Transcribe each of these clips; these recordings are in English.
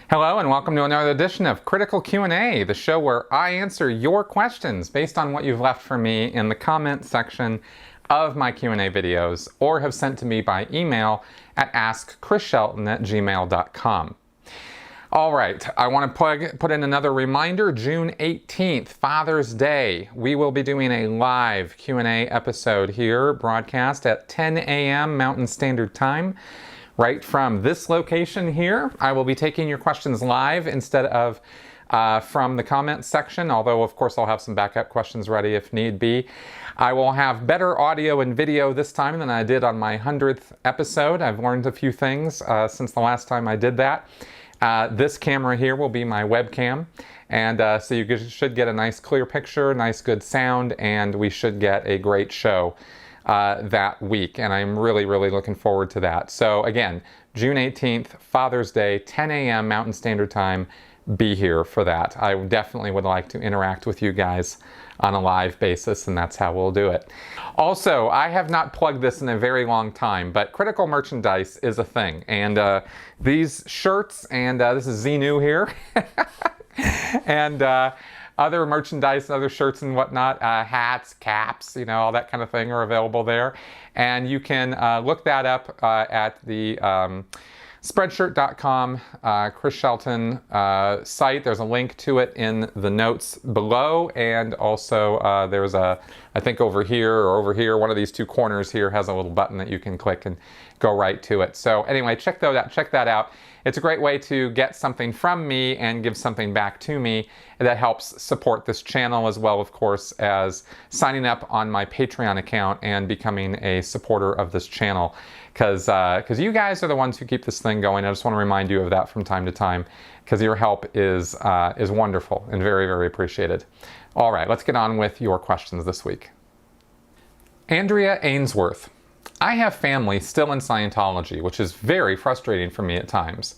Hello and welcome to another edition of Critical Q&A, the show where I answer your questions based on what you've left for me in the comment section of my Q&A videos or have sent to me by email at askchrisshelton@gmail.com. All right, I want to put in another reminder. June 18th, Father's Day. We will be doing a live Q&A episode here, broadcast at 10 a.m. Mountain Standard Time. Right from this location here. I will be taking your questions live instead of from the comments section, although of course I'll have some backup questions ready if need be. I will have better audio and video this time than I did on my 100th episode. I've learned a few things since the last time I did that. This camera here will be my webcam, and so you should get a nice clear picture, nice good sound, and we should get a great show that week, and I'm really looking forward to that. So again, June 18th, Father's Day, 10 a.m. Mountain Standard Time. Be here for that. I definitely would like to interact with you guys on a live basis, and that's how we'll do it. Also, I have not plugged this in a very long time, but critical merchandise is a thing, and these shirts, and this is Xenu here, and other merchandise, other shirts and whatnot, hats, caps, all that kind of thing are available there. And you can look that up at the spreadshirt.com Chris Shelton site. There's a link to it in the notes below. And also there's I think over here, one of these two corners here has a little button that you can click and go right to it. So anyway, check that out. It's a great way to get something from me and give something back to me that helps support this channel, as well, of course, as signing up on my Patreon account and becoming a supporter of this channel. Because you guys are the ones who keep this thing going. I just want to remind you of that from time to time, because your help is wonderful and very appreciated. All right, let's get on with your questions this week. Andrea Ainsworth. I have family still in Scientology, which is very frustrating for me at times.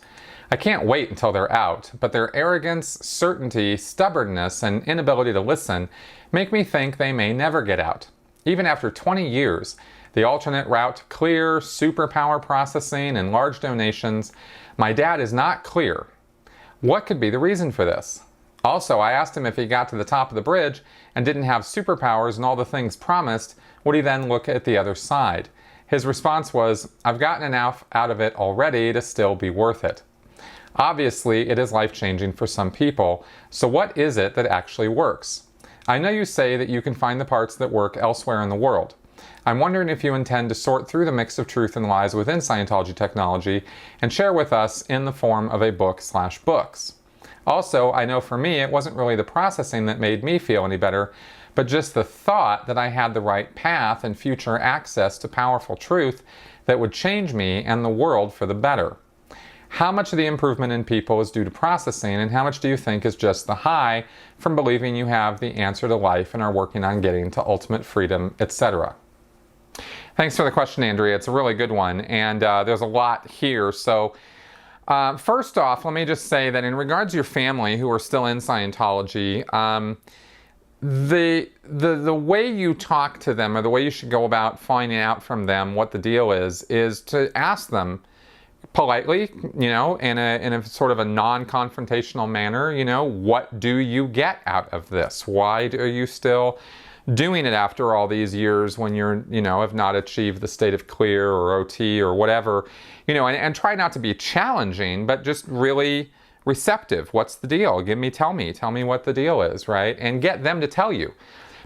I can't wait until they're out, but their arrogance, certainty, stubbornness, and inability to listen make me think they may never get out. Even after 20 years, the alternate route, clear, superpower processing, and large donations, my dad is not clear. What could be the reason for this? Also, I asked him if he got to the top of the bridge and didn't have superpowers and all the things promised, would he then look at the other side? His response was, I've gotten enough out of it already to still be worth it. Obviously, it is life-changing for some people, so what is it that actually works? I know you say that you can find the parts that work elsewhere in the world. I'm wondering if you intend to sort through the mix of truth and lies within Scientology technology and share with us in the form of a book/books. Also, I know for me, it wasn't really the processing that made me feel any better, but just the thought that I had the right path and future access to powerful truth that would change me and the world for the better. How much of the improvement in people is due to processing, and how much do you think is just the high from believing you have the answer to life and are working on getting to ultimate freedom, etc.? Thanks for the question, Andrea. It's a really good one, and there's a lot here. So first off, let me just say that in regards to your family who are still in Scientology, the way you talk to them, or the way you should go about finding out from them what the deal is to ask them politely, in a sort of a non-confrontational manner, what do you get out of this? Why are you still doing it after all these years when you're, have not achieved the state of clear or OT or whatever, and try not to be challenging, but just really receptive. What's the deal? Tell me what the deal is, right? And get them to tell you.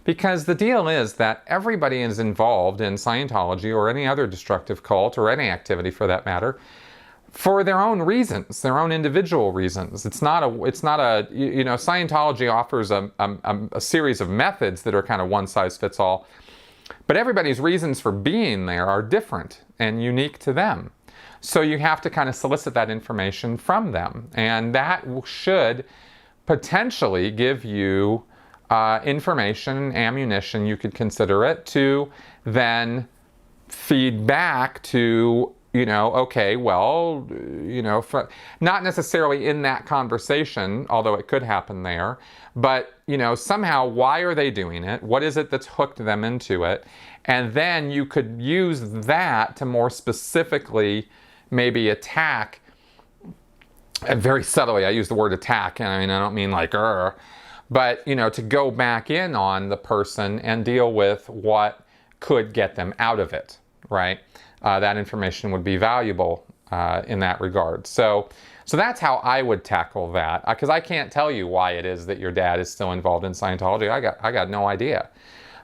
Because the deal is that everybody is involved in Scientology or any other destructive cult or any activity for that matter for their own reasons, their own individual reasons. It's not a Scientology offers a series of methods that are kind of one size fits all, but everybody's reasons for being there are different and unique to them. So you have to kind of solicit that information from them, and that should potentially give you information, ammunition, you could consider it, to then feed back to, okay, well, not necessarily in that conversation, although it could happen there, but, somehow, why are they doing it? What is it that's hooked them into it? And then you could use that to more specifically maybe attack and very subtly, I use the word attack, and I mean, I don't mean like, but, you know, to go back in on the person and deal with what could get them out of it, right? That information would be valuable in that regard. So that's how I would tackle that, because I can't tell you why it is that your dad is still involved in Scientology. I got no idea.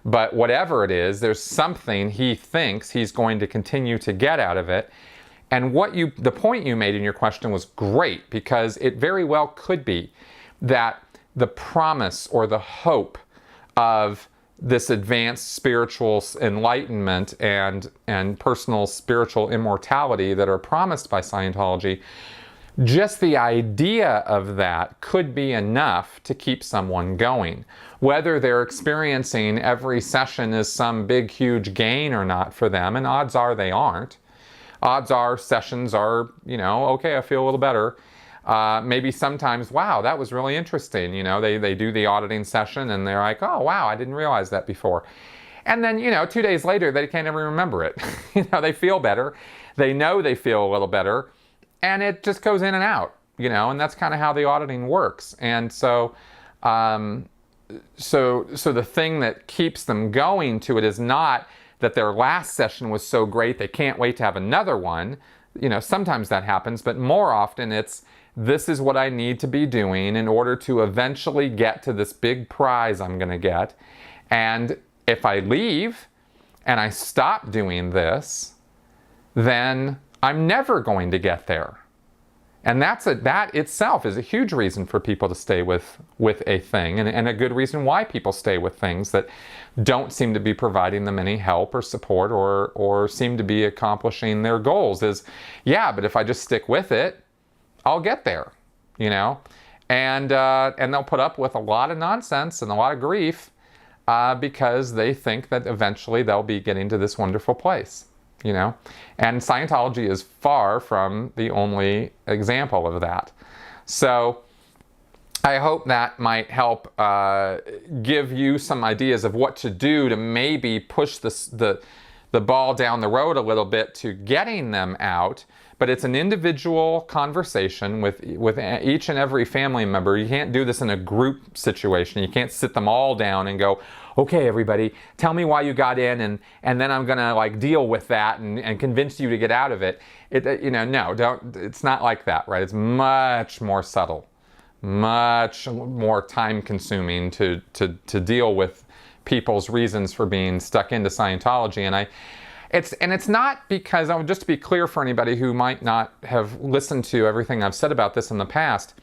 But whatever it is, there's something he thinks he's going to continue to get out of it. And the point you made in your question was great, because it very well could be that the promise or the hope of this advanced spiritual enlightenment and personal spiritual immortality that are promised by Scientology, just the idea of that could be enough to keep someone going. Whether they're experiencing every session as some big, huge gain or not for them, and odds are they aren't. Odds are sessions are, you know, okay, I feel a little better. Maybe sometimes, wow, that was really interesting. You know, they do the auditing session and they're like, oh, wow, I didn't realize that before. And then, you know, 2 days later, they can't even remember it. You know, they feel better. They know they feel a little better. And it just goes in and out, you know, and that's kind of how the auditing works. And so, so the thing that keeps them going to it is not that their last session was so great they can't wait to have another one. You know, sometimes that happens, but more often it's, this is what I need to be doing in order to eventually get to this big prize I'm going to get. And if I leave and I stop doing this, then I'm never going to get there. And that itself is a huge reason for people to stay with a thing, and a good reason why people stay with things that don't seem to be providing them any help or support or seem to be accomplishing their goals. Is, yeah, but if I just stick with it, I'll get there, you know? And they'll put up with a lot of nonsense and a lot of grief because they think that eventually they'll be getting to this wonderful place. You know, and Scientology is far from the only example of that. So I hope that might help give you some ideas of what to do to maybe push the ball down the road a little bit to getting them out. But it's an individual conversation with each and every family member. You can't do this in a group situation. You can't sit them all down and go, okay, everybody, tell me why you got in, and then I'm gonna like deal with that and convince you to get out of it. You know, no, don't. It's not like that, right? It's much more subtle, much more time-consuming to deal with people's reasons for being stuck into Scientology. And it's not because, just to be clear for anybody who might not have listened to everything I've said about this in the past,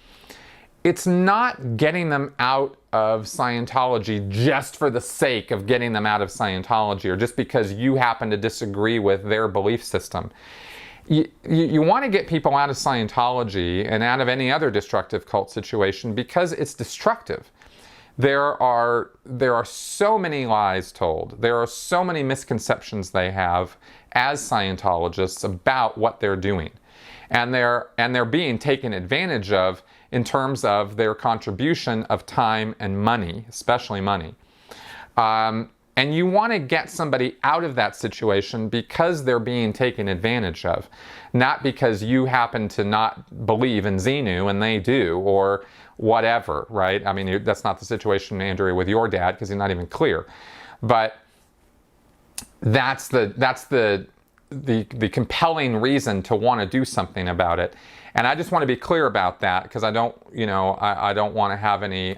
it's not getting them out of Scientology just for the sake of getting them out of Scientology, or just because you happen to disagree with their belief system. You want to get people out of Scientology and out of any other destructive cult situation because it's destructive. There are so many lies told. There are so many misconceptions they have as Scientologists about what they're doing. And they're being taken advantage of in terms of their contribution of time and money, especially money. And you want to get somebody out of that situation because they're being taken advantage of, not because you happen to not believe in Xenu and they do, or whatever, right? I mean, that's not the situation, Andrea, with your dad, because he's not even clear. But that's the compelling reason to want to do something about it. And I just want to be clear about that, because I don't want to have any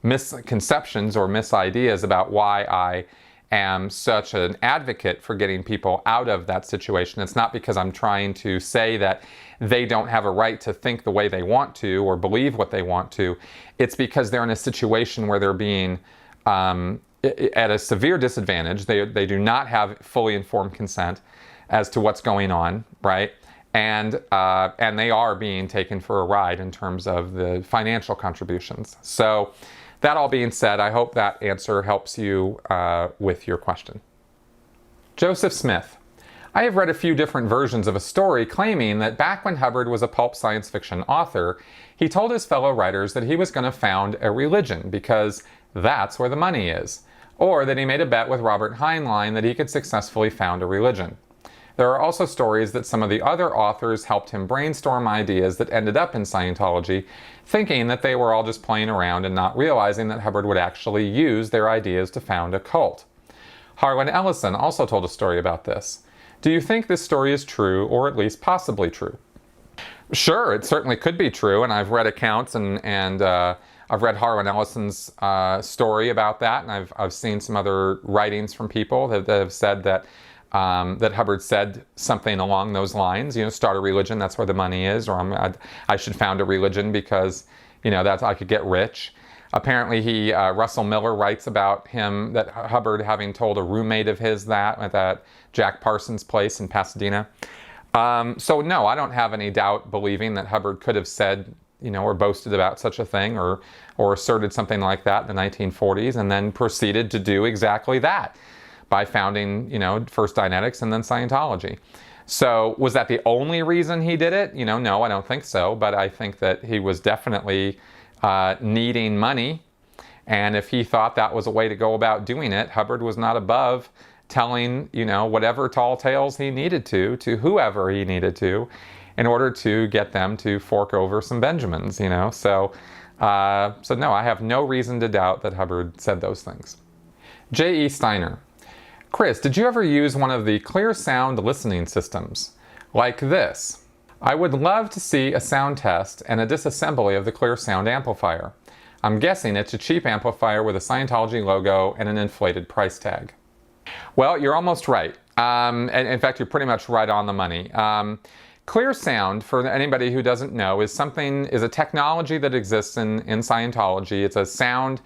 misconceptions or misideas about why I am such an advocate for getting people out of that situation. It's not because I'm trying to say that they don't have a right to think the way they want to or believe what they want to. It's because they're in a situation where they're being at a severe disadvantage. They do not have fully informed consent as to what's going on, right? And they are being taken for a ride in terms of the financial contributions. So that all being said, I hope that answer helps you with your question. Joseph Smith. I have read a few different versions of a story claiming that back when Hubbard was a pulp science fiction author, he told his fellow writers that he was going to found a religion because that's where the money is, or that he made a bet with Robert Heinlein that he could successfully found a religion. There are also stories that some of the other authors helped him brainstorm ideas that ended up in Scientology, thinking that they were all just playing around and not realizing that Hubbard would actually use their ideas to found a cult. Harlan Ellison also told a story about this. Do you think this story is true, or at least possibly true? Sure, it certainly could be true, and I've read accounts and I've read Harlan Ellison's story about that, and I've seen some other writings from people that have said that that Hubbard said something along those lines. You know, start a religion, that's where the money is, or I should found a religion because, you know, that's I could get rich. Apparently, Russell Miller writes about him, that Hubbard having told a roommate of his that at that Jack Parsons' place in Pasadena. So no, I don't have any doubt believing that Hubbard could have said, you know, or boasted about such a thing, or asserted something like that in the 1940s, and then proceeded to do exactly that by founding, you know, first Dianetics and then Scientology. So was that the only reason he did it? You know, no, I don't think so. But I think that he was definitely needing money, and if he thought that was a way to go about doing it, Hubbard was not above telling, you know, whatever tall tales he needed to whoever he needed to, in order to get them to fork over some Benjamins, you know. So no, I have no reason to doubt that Hubbard said those things. J.E. Steiner. Chris, did you ever use one of the clear sound listening systems? Like this. I would love to see a sound test and a disassembly of the clear sound amplifier. I'm guessing it's a cheap amplifier with a Scientology logo and an inflated price tag. Well, you're almost right. And in fact, you're pretty much right on the money. Clear sound, for anybody who doesn't know, is a technology that exists in Scientology. It's a sound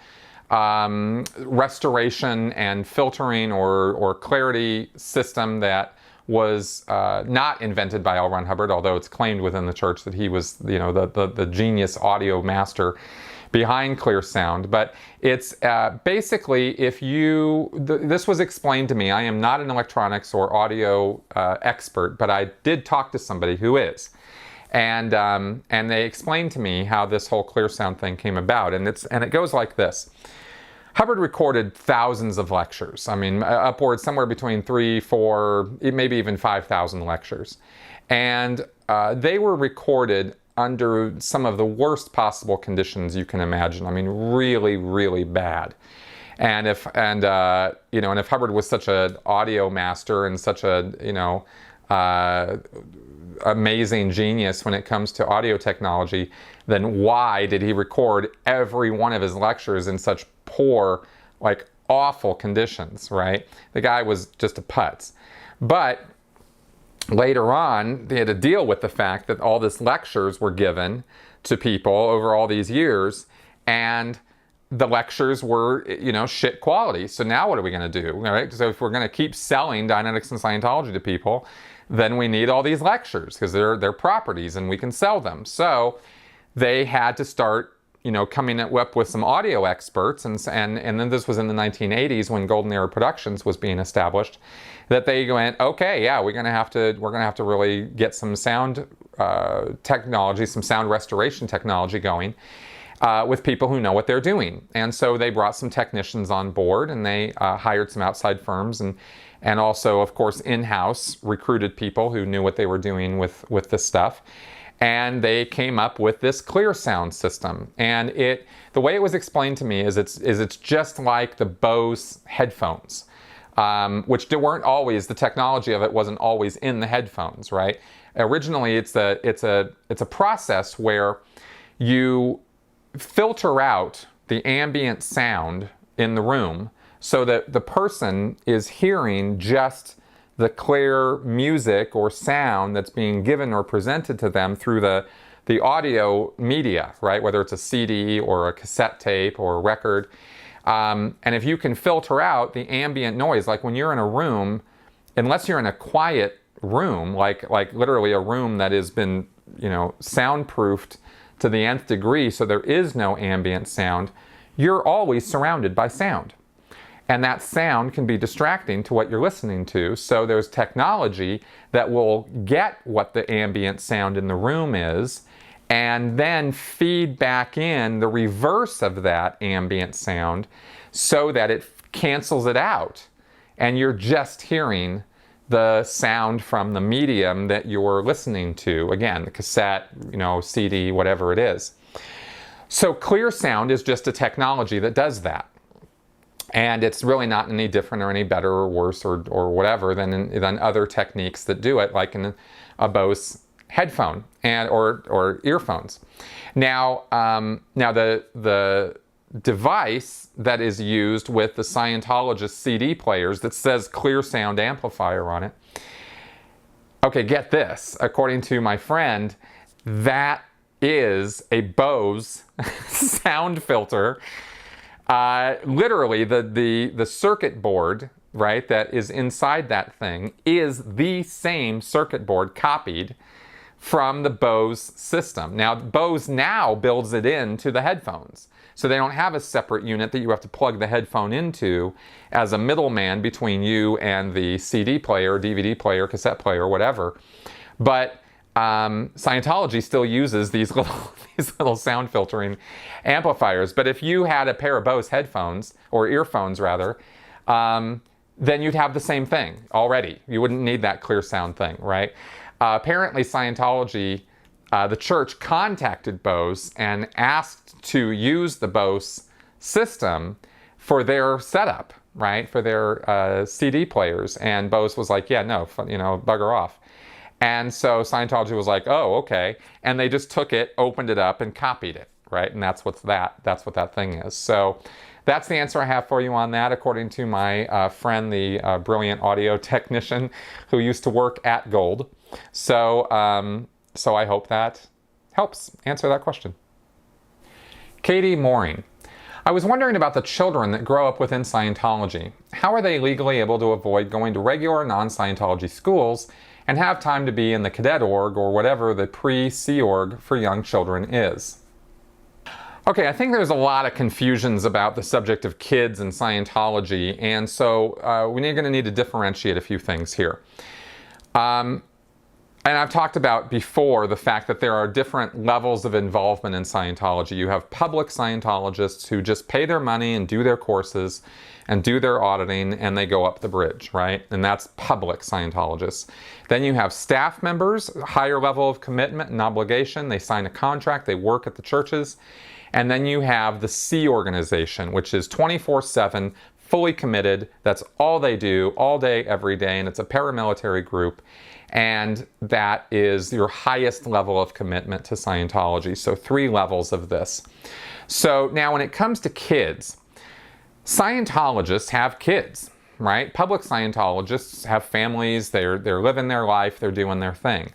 restoration and filtering or clarity system that was not invented by L. Ron Hubbard, although it's claimed within the church that he was, you know, the genius audio master behind clear sound. But it's basically, this was explained to me. I am not an electronics or audio expert, but I did talk to somebody who is. And they explained to me how this whole clear sound thing came about. And it goes like this. Hubbard recorded thousands of lectures. I mean, upwards somewhere between 3, 4, maybe even 5,000 lectures. And they were recorded under some of the worst possible conditions you can imagine. I mean, really, really bad. And if Hubbard was such an audio master and such a, you know, amazing genius when it comes to audio technology, then why did he record every one of his lectures in such poor, like awful conditions, right? The guy was just a putz. But later on, they had to deal with the fact that all these lectures were given to people over all these years, and the lectures were, you know, shit quality. So now what are we going to do, right? So if we're going to keep selling Dianetics and Scientology to people, then we need all these lectures because they're properties and we can sell them. So they had to start, you know, coming up with some audio experts, and then this was in the 1980s when Golden Era Productions was being established, that they went, okay, yeah, we're gonna have to really get some sound technology, some sound restoration technology going with people who know what they're doing. And so they brought some technicians on board, and they hired some outside firms, and also, of course, in-house recruited people who knew what they were doing with this stuff. And they came up with this clear sound system. And the way it was explained to me is it's just like the Bose headphones, which weren't always, the technology of it wasn't always in the headphones, right? Originally, it's a process where you filter out the ambient sound in the room so that the person is hearing just the clear music or sound that's being given or presented to them through the audio media, right? Whether it's a CD or a cassette tape or a record. And if you can filter out the ambient noise, like when you're in a room, unless you're in a quiet room, like literally a room that has been, you know, soundproofed to the nth degree so there is no ambient sound, you're always surrounded by sound. And that sound can be distracting to what you're listening to. So there's technology that will get what the ambient sound in the room is and then feed back in the reverse of that ambient sound so that it cancels it out. And you're just hearing the sound from the medium that you're listening to. Again, the cassette, CD, whatever it is. So clear sound is just a technology that does that. And it's really not any different or any better or worse or whatever than other techniques that do it, like in a Bose headphone or earphones. Now, the device that is used with the Scientologist CD players that says clear sound amplifier on it. Okay, get this. According to my friend, that is a Bose sound filter. Literally, the circuit board, right, that is inside that thing is the same circuit board copied from the Bose system. Now, Bose now builds it into the headphones. So they don't have a separate unit that you have to plug the headphone into as a middleman between you and the CD player, DVD player, cassette player, whatever. But Scientology still uses these little sound filtering amplifiers. But if you had a pair of Bose headphones, or earphones rather, then you'd have the same thing already. You wouldn't need that clear sound thing, right? Apparently Scientology, the church contacted Bose and asked to use the Bose system for their setup, right? For their CD players. And Bose was like, yeah, no, bugger off. And so Scientology was like, oh, okay. And they just took it, opened it up, and copied it, right? And that's what that thing is. So that's the answer I have for you on that, according to my friend, the brilliant audio technician who used to work at Gold. So I hope that helps answer that question. Katie Mooring. I was wondering about the children that grow up within Scientology. How are they legally able to avoid going to regular non-Scientology schools and have time to be in the cadet org or whatever the pre-Sea org for young children is? Okay, I think there's a lot of confusions about the subject of kids and Scientology, and so we're going to need to differentiate a few things here. And I've talked about before the fact that there are different levels of involvement in Scientology. You have public Scientologists who just pay their money and do their courses and do their auditing and they go up the bridge, right? And that's public Scientologists. Then you have staff members, higher level of commitment and obligation. They sign a contract, they work at the churches. And then you have the Sea organization, which is 24/7, fully committed. That's all they do, all day, every day, and it's a paramilitary group. And that is your highest level of commitment to Scientology. So 3 levels of this. So now when it comes to kids, Scientologists have kids, right? Public Scientologists have families, they're living their life, they're doing their thing.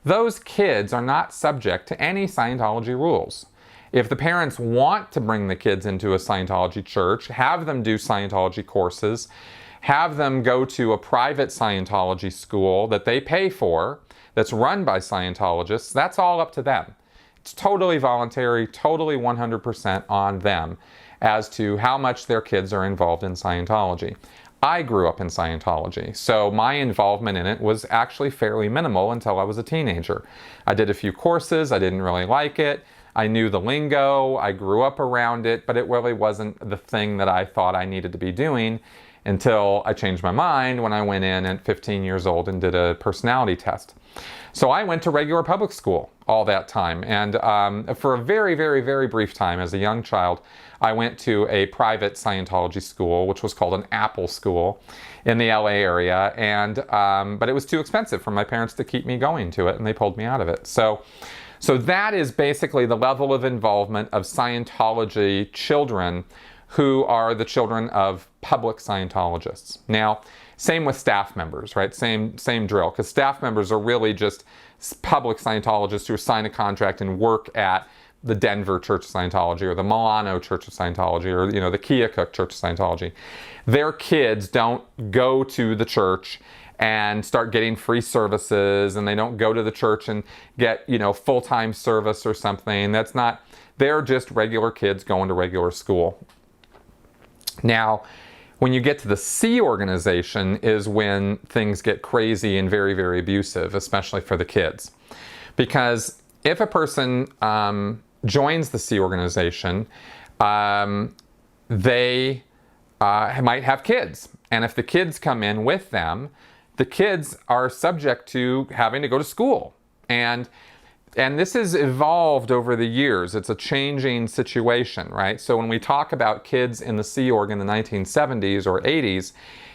Those kids are not subject to any Scientology rules. If the parents want to bring the kids into a Scientology church, have them do Scientology courses, have them go to a private Scientology school that they pay for, that's run by Scientologists, that's all up to them. It's totally voluntary, totally 100% on them as to how much their kids are involved in Scientology. I grew up in Scientology, so my involvement in it was actually fairly minimal until I was a teenager. I did a few courses, I didn't really like it. I knew the lingo, I grew up around it, but it really wasn't the thing that I thought I needed to be doing until I changed my mind when I went in at 15 years old and did a personality test. So I went to regular public school all that time, and for a very, very, very brief time as a young child, I went to a private Scientology school, which was called an Apple school in the LA area, and but it was too expensive for my parents to keep me going to it, and they pulled me out of it. So that is basically the level of involvement of Scientology children who are the children of public Scientologists. Now, same with staff members, right? Same drill, because staff members are really just public Scientologists who sign a contract and work at the Denver Church of Scientology or the Milano Church of Scientology or the Keokuk Church of Scientology. Their kids don't go to the church and start getting free services, and they don't go to the church and get full-time service or something. That's not, they're just regular kids going to regular school. Now, when you get to the Sea organization is when things get crazy and very, very abusive, especially for the kids. Because if a person joins the Sea organization, they might have kids. And if the kids come in with them, the kids are subject to having to go to school. And this has evolved over the years. It's a changing situation, right? So when we talk about kids in the Sea Org in the 1970s or 80s,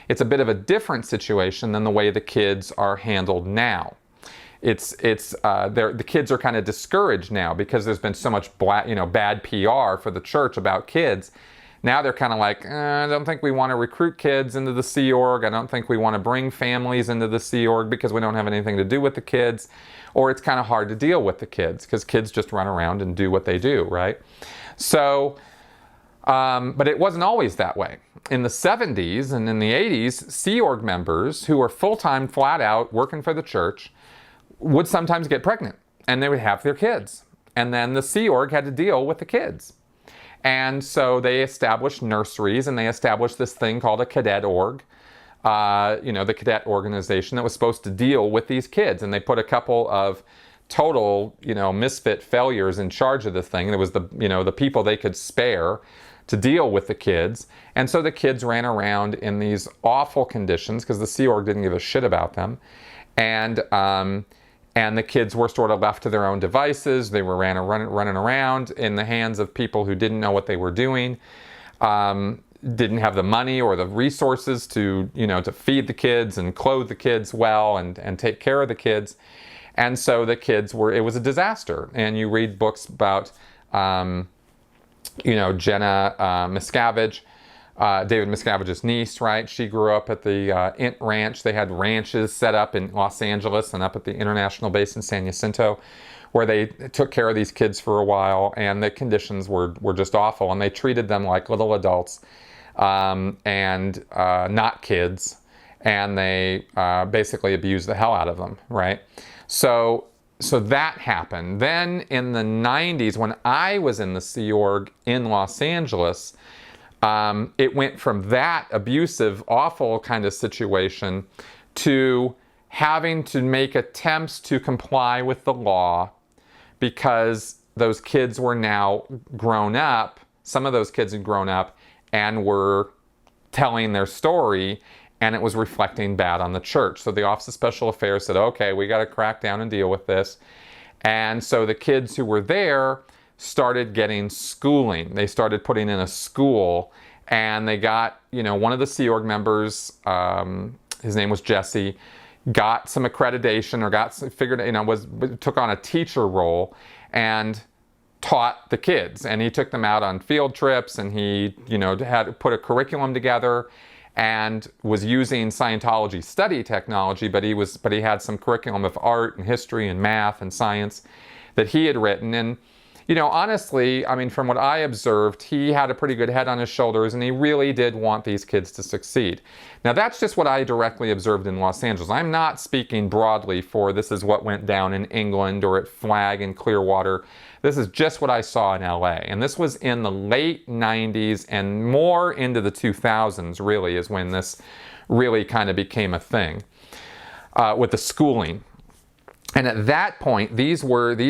it's a bit of a different situation than the way the kids are handled now. The kids are kind of discouraged now because there's been so much bad PR for the church about kids. Now they're kind of like, I don't think we want to recruit kids into the Sea Org. I don't think we want to bring families into the Sea Org because we don't have anything to do with the kids. Or it's kind of hard to deal with the kids because kids just run around and do what they do, right? So, but it wasn't always that way. In the 70s and in the 80s, Sea Org members who were full-time, flat out, working for the church would sometimes get pregnant and they would have their kids. And then the Sea Org had to deal with the kids. And so they established nurseries and they established this thing called a cadet org, the cadet organization that was supposed to deal with these kids. And they put a couple of total, misfit failures in charge of the thing. There was the people they could spare to deal with the kids. And so the kids ran around in these awful conditions because the Sea Org didn't give a shit about them. And the kids were sort of left to their own devices. They were running around in the hands of people who didn't know what they were doing, didn't have the money or the resources to feed the kids and clothe the kids well and take care of the kids. And so the kids it was a disaster. And you read books about, Jenna Miscavige, David Miscavige's niece, right? She grew up at the Int Ranch. They had ranches set up in Los Angeles and up at the International Base in San Jacinto, where they took care of these kids for a while, and the conditions were just awful. And they treated them like little adults and not kids, and they basically abused the hell out of them, right? So that happened. Then in the 90s, when I was in the Sea Org in Los Angeles, it went from that abusive, awful kind of situation to having to make attempts to comply with the law because those kids were now grown up. Some of those kids had grown up and were telling their story, and it was reflecting bad on the church. So the Office of Special Affairs said, okay, we got to crack down and deal with this. And so the kids who were there started getting schooling. They started putting in a school, and they got, one of the Sea Org members, his name was Jesse, got some accreditation or took on a teacher role and taught the kids. And he took them out on field trips, and he, had put a curriculum together and was using Scientology study technology, but he had some curriculum of art and history and math and science that he had written. And honestly, from what I observed, he had a pretty good head on his shoulders, and he really did want these kids to succeed. Now, that's just what I directly observed in Los Angeles. I'm not speaking broadly for this is what went down in England or at Flag and Clearwater. This is just what I saw in LA. And this was in the late 90s and more into the 2000s, really, is when this really kind of became a thing with the schooling. And at that point, these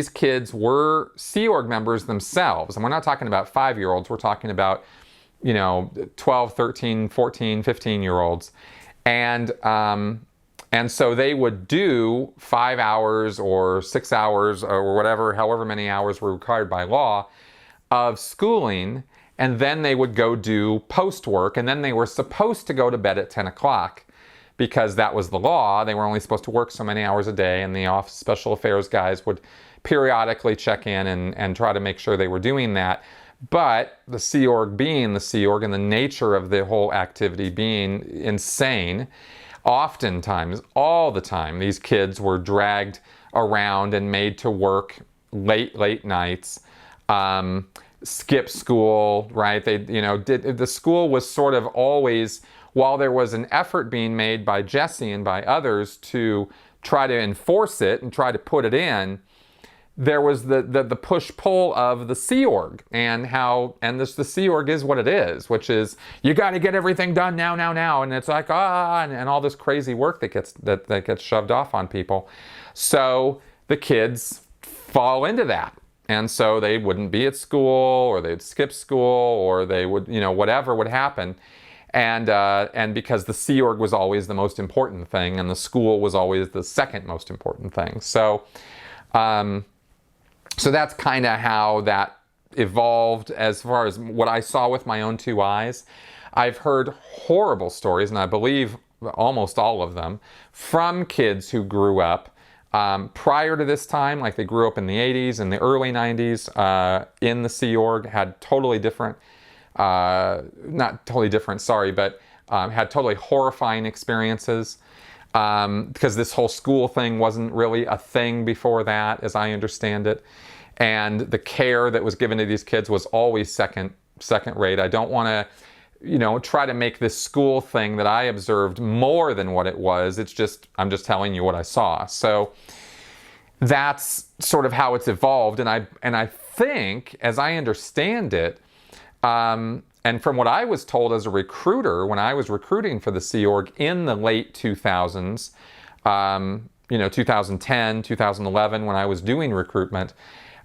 kids were Sea Org members themselves. And we're not talking about 5-year-olds. We're talking about, 12, 13, 14, 15-year-olds. And so they would do 5 hours or 6 hours or whatever, however many hours were required by law of schooling. And then they would go do post-work. And then they were supposed to go to bed at 10 o'clock. Because that was the law. They were only supposed to work so many hours a day, and the Office of Special Affairs guys would periodically check in and try to make sure they were doing that. But the Sea Org being the Sea Org and the nature of the whole activity being insane, oftentimes, all the time, these kids were dragged around and made to work late nights, skip school, right? The school was sort of always, while there was an effort being made by Jesse and by others to try to enforce it and try to put it in, there was the push-pull of the Sea Org and the Sea Org is what it is, which is you got to get everything done now, and it's like and all this crazy work that gets shoved off on people. So the kids fall into that, and so they wouldn't be at school, or they'd skip school, or they would whatever would happen. and because the Sea Org was always the most important thing, and the school was always the second most important thing. So, so that's kind of how that evolved as far as what I saw with my own two eyes. I've heard horrible stories, and I believe almost all of them, from kids who grew up prior to this time, like they grew up in the 80s and the early 90s in the Sea Org, had totally different, not totally different, sorry, but had totally horrifying experiences because this whole school thing wasn't really a thing before that, as I understand it. And the care that was given to these kids was always second rate. I don't want to, you know, try to make this school thing that I observed more than what it was. It's just, I'm just telling you what I saw. So that's sort of how it's evolved. And I think, as I understand it, and from what I was told as a recruiter when I was recruiting for the Sea Org in the late 2000s, you know, 2010, 2011, when I was doing recruitment,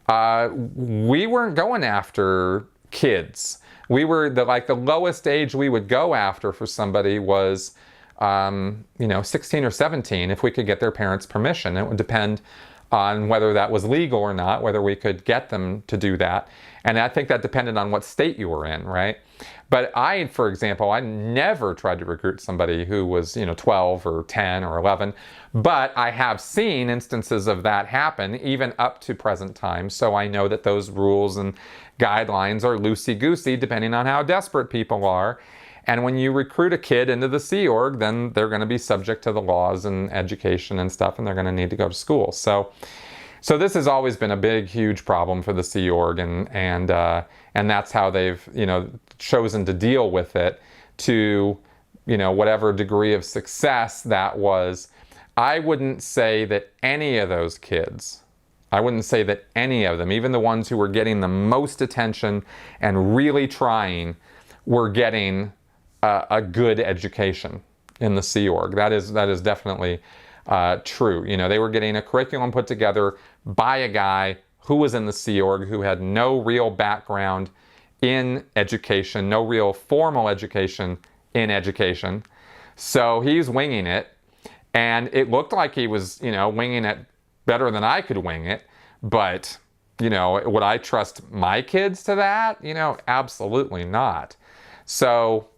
we weren't going after kids. We were the lowest age we would go after for somebody was, you know, 16 or 17 if we could get their parents' permission. It would depend on whether that was legal or not, whether we could get them to do that. And I think that depended on what state you were in, right? But for example, I never tried to recruit somebody who was, you know, 12 or 10 or 11. But I have seen instances of that happen even up to present time. So I know that those rules and guidelines are loosey-goosey depending on how desperate people are. And when you recruit a kid into the Sea Org, then they're going to be subject to the laws and education and stuff, and they're going to need to go to school. So this has always been a big, huge problem for the Sea Org, and that's how they've, you know, chosen to deal with it to, you know, whatever degree of success that was. I wouldn't say that any of those kids, I wouldn't say that any of them, even the ones who were getting the most attention and really trying, were getting a good education in the Sea Org. That is definitely true. You know, they were getting a curriculum put together by a guy who was in the Sea Org, who had no real background in education, no real formal education in education. So he's winging it, and it looked like he was, you know, winging it better than I could wing it. But, you know, would I trust my kids to that? You know, absolutely not. So,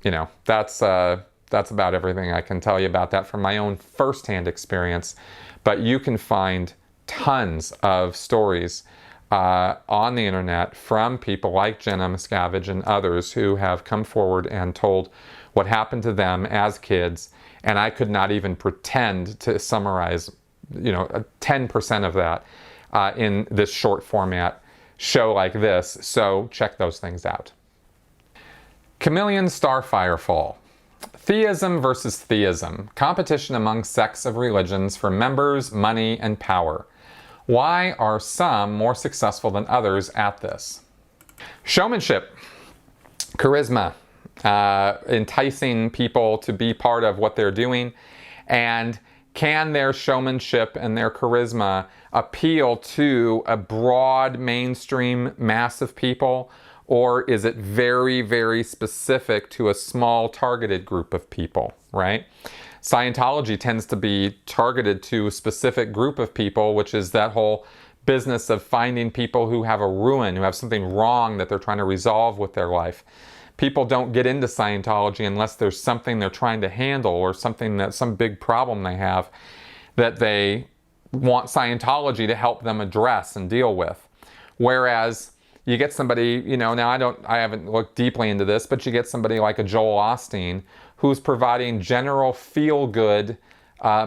you know, that's about everything I can tell you about that from my own firsthand experience. But you can find tons of stories on the internet from people like Jenna Miscavige and others who have come forward and told what happened to them as kids. And I could not even pretend to summarize, you know, 10% of that in this short format show like this. So check those things out. Chameleon Starfire Fall. Theism versus theism. Competition among sects of religions for members, money, and power. Why are some more successful than others at this? Showmanship, charisma, enticing people to be part of what they're doing, and can their showmanship and their charisma appeal to a broad mainstream mass of people, or is it very, very specific to a small targeted group of people, right? Scientology tends to be targeted to a specific group of people, which is that whole business of finding people who have a ruin, who have something wrong that they're trying to resolve with their life. People don't get into Scientology unless there's something they're trying to handle or something that some big problem they have that they want Scientology to help them address and deal with. Whereas you get somebody, you know, now I haven't looked deeply into this, but you get somebody like a Joel Osteen who's providing general feel-good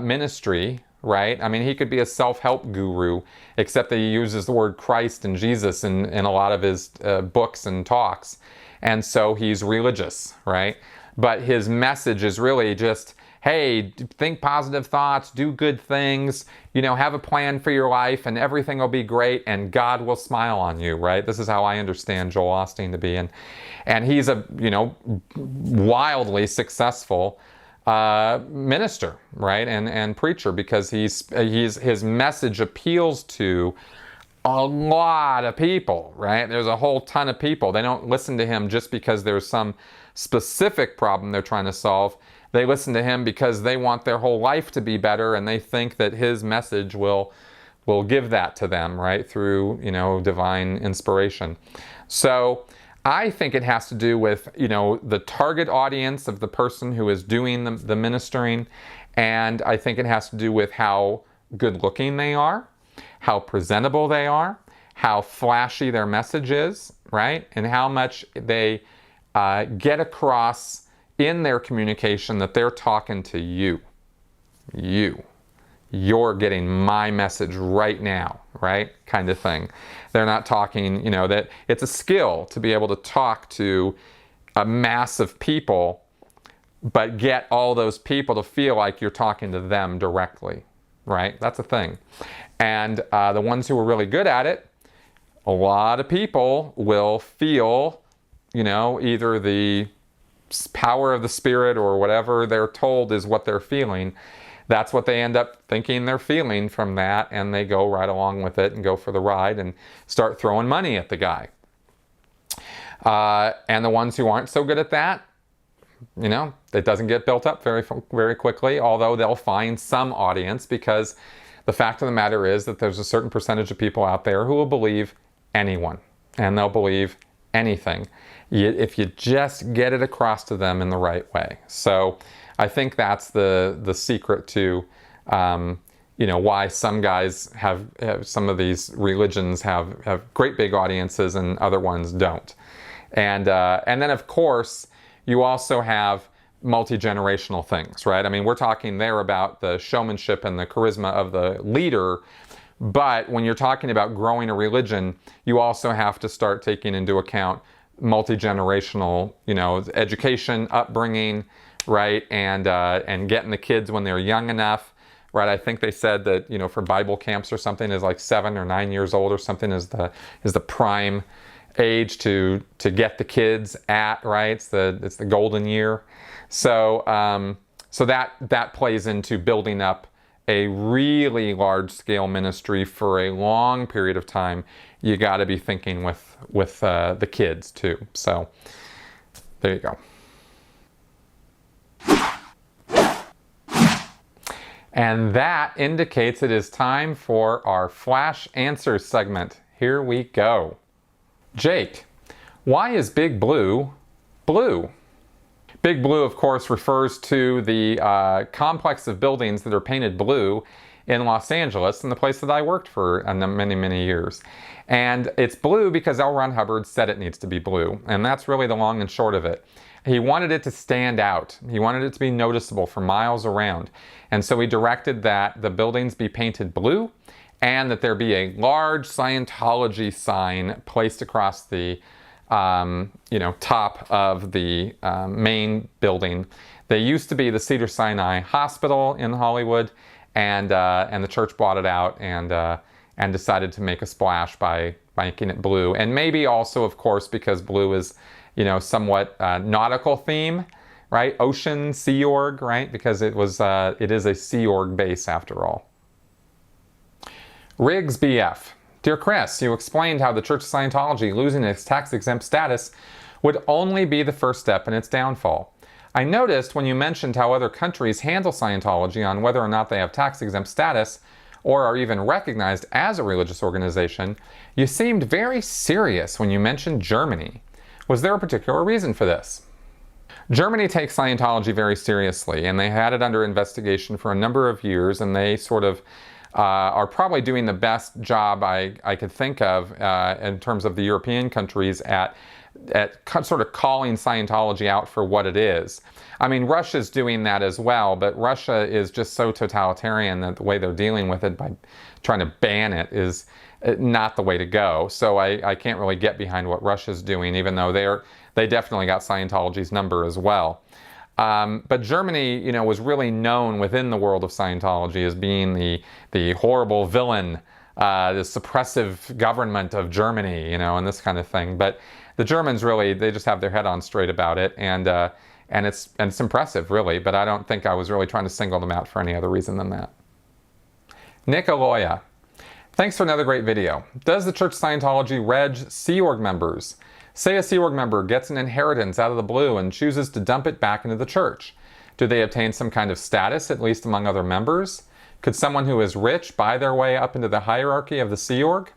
ministry, right? I mean, he could be a self-help guru, except that he uses the word Christ and Jesus in a lot of his books and talks. And so he's religious, right? But his message is really just, hey, think positive thoughts, do good things, you know, have a plan for your life and everything will be great and God will smile on you, right? This is how I understand Joel Osteen to be. And he's a, you know, wildly successful minister, right? And preacher, because his message appeals to a lot of people, right? There's a whole ton of people. They don't listen to him just because there's some specific problem they're trying to solve. They listen to him because they want their whole life to be better, and they think that his message will give that to them, right? Through, divine inspiration. So I think it has to do with, the target audience of the person who is doing the ministering. And I think it has to do with how good looking they are, how presentable they are, how flashy their message is, right? And how much they get across in their communication that they're talking to you. You're getting my message right now, right? Kind of thing. They're not talking, that it's a skill to be able to talk to a mass of people, but get all those people to feel like you're talking to them directly, right? That's a thing. And the ones who are really good at it, a lot of people will feel, either the power of the Spirit or whatever they're told is what they're feeling. That's what they end up thinking they're feeling from that, and they go right along with it and go for the ride and start throwing money at the guy. And the ones who aren't so good at that, it doesn't get built up very, very quickly, although they'll find some audience, because the fact of the matter is that there's a certain percentage of people out there who will believe anyone, and they'll believe anything if you just get it across to them in the right way. So I think that's the secret to, why some guys have some of these religions have great big audiences and other ones don't. And then of course you also have multi-generational things, right? I mean, we're talking there about the showmanship and the charisma of the leader, but when you're talking about growing a religion, you also have to start taking into account multi-generational, education, upbringing, right? And getting the kids when they're young enough, right? I think they said that, for Bible camps or something is like 7 or 9 years old or something is the prime age to get the kids at, right? It's the golden year. So that plays into building up a really large scale ministry for a long period of time. You got to be thinking with the kids too. So there you go. And that indicates it is time for our Flash Answers segment. Here we go. Jake, why is Big Blue blue? Big Blue, of course, refers to the complex of buildings that are painted blue in Los Angeles, in the place that I worked for many, many years. And it's blue because L. Ron Hubbard said it needs to be blue. And that's really the long and short of it. He wanted it to stand out. He wanted it to be noticeable for miles around. And so he directed that the buildings be painted blue and that there be a large Scientology sign placed across the top of the main building. They used to be the Cedars-Sinai Hospital in Hollywood, and the church bought it out and decided to make a splash by making it blue. And maybe also, of course, because blue is, somewhat nautical theme, right? Ocean, Sea Org, right? Because it is a Sea Org base after all. Riggs BF. Dear Chris, you explained how the Church of Scientology losing its tax-exempt status would only be the first step in its downfall. I noticed when you mentioned how other countries handle Scientology on whether or not they have tax-exempt status or are even recognized as a religious organization, you seemed very serious when you mentioned Germany. Was there a particular reason for this? Germany takes Scientology very seriously, and they had it under investigation for a number of years, and they sort of are probably doing the best job I could think of in terms of the European countries at sort of calling Scientology out for what it is. I mean, Russia's doing that as well, but Russia is just so totalitarian that the way they're dealing with it by trying to ban it is not the way to go. So I can't really get behind what Russia's doing, even though they definitely got Scientology's number as well. But Germany, was really known within the world of Scientology as being the horrible villain, the suppressive government of Germany, and this kind of thing. But the Germans really, they just have their head on straight about it, and it's impressive, really. But I don't think I was really trying to single them out for any other reason than that. Nick Aloya. Thanks for another great video. Does the Church of Scientology reg Sea Org members? Say a Sea Org member gets an inheritance out of the blue and chooses to dump it back into the church. Do they obtain some kind of status, at least among other members? Could someone who is rich buy their way up into the hierarchy of the Sea Org?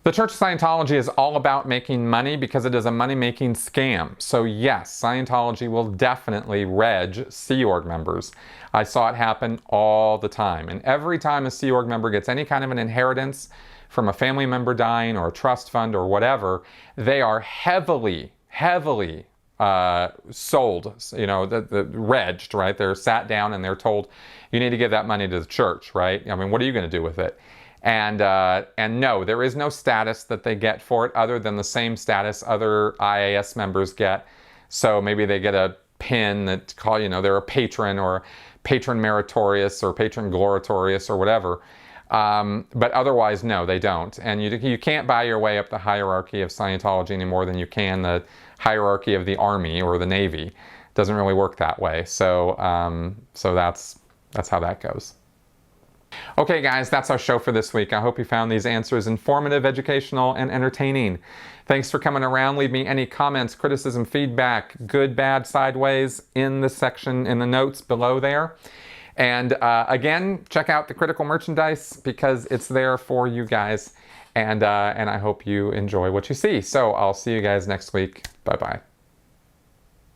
The Church of Scientology is all about making money because it is a money-making scam. So yes, Scientology will definitely reg Sea Org members. I saw it happen all the time. And every time a Sea Org member gets any kind of an inheritance from a family member dying or a trust fund or whatever, they are heavily sold, you know, regged, right? They're sat down and they're told, you need to give that money to the church, right? I mean, what are you going to do with it? And no, there is no status that they get for it other than the same status other IAS members get. So maybe they get a pin that call, you know, they're a patron or patron meritorious or patron gloritorious or whatever. But otherwise, no, they don't. And you can't buy your way up the hierarchy of Scientology any more than you can the hierarchy of the Army or the Navy. It doesn't really work that way. So, so that's how that goes. Okay guys, that's our show for this week. I hope you found these answers informative, educational, and entertaining. Thanks for coming around. Leave me any comments, criticism, feedback, good, bad, sideways in the section, in the notes below there. And again, check out the Critical merchandise because it's there for you guys. And I hope you enjoy what you see. So I'll see you guys next week. Bye-bye.